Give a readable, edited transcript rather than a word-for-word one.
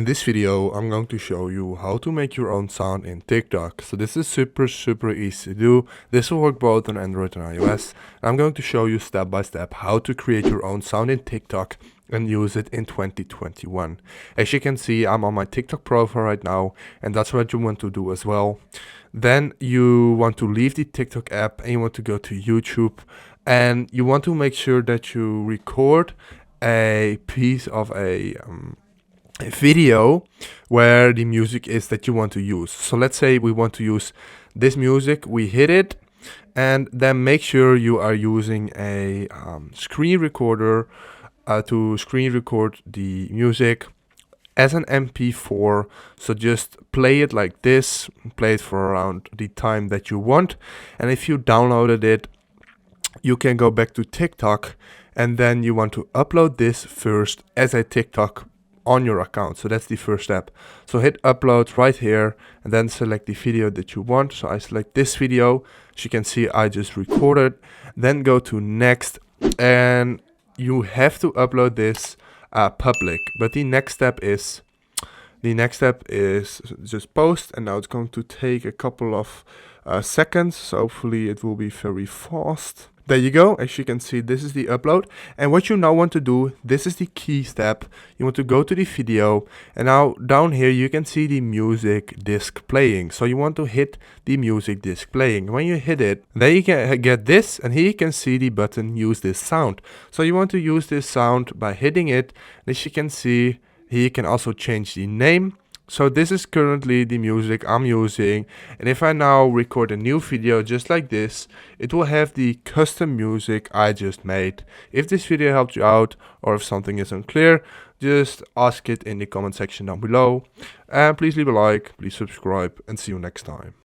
In this video, I'm going to show you how to make your own sound in TikTok. So this is super easy to do. This will work both on Android and iOS. I'm going to show you step by step how to create your own sound in TikTok and use it in 2021. As you can see, I'm on my TikTok profile right now, and that's what you want to do as well. Then you want to leave the TikTok app and you want to go to YouTube, and you want to make sure that you record a piece of a video where the music is that you want to use. So let's say we want to use this music, we hit it, and then make sure you are using a screen recorder to screen record the music as an MP4. So just play it like this, play it for around the time that you want, and if you downloaded it, you can go back to TikTok, and then you want to upload this first as a TikTok on your account. So that's the first step. So hit upload right here and then select the video that you want. So I select this video. As you can see, I just recorded. Then go to next, and you have to upload this public. But the next step is just post, and now it's going to take a couple of seconds. So hopefully it will be very fast. There you go. As you can see, this is the upload. And what you now want to do, this is the key step. You want to go to the video, and now down here you can see the music disc playing. So you want to hit the music disc playing. When you hit it, then you can get this, and here you can see the button use this sound. So you want to use this sound by hitting it. And as you can see, here you can also change the name. So this is currently the music I'm using, and if I now record a new video just like this, it will have the custom music I just made. If this video helped you out, or if something is unclear, just ask it in the comment section down below. And please leave a like, please subscribe, and see you next time.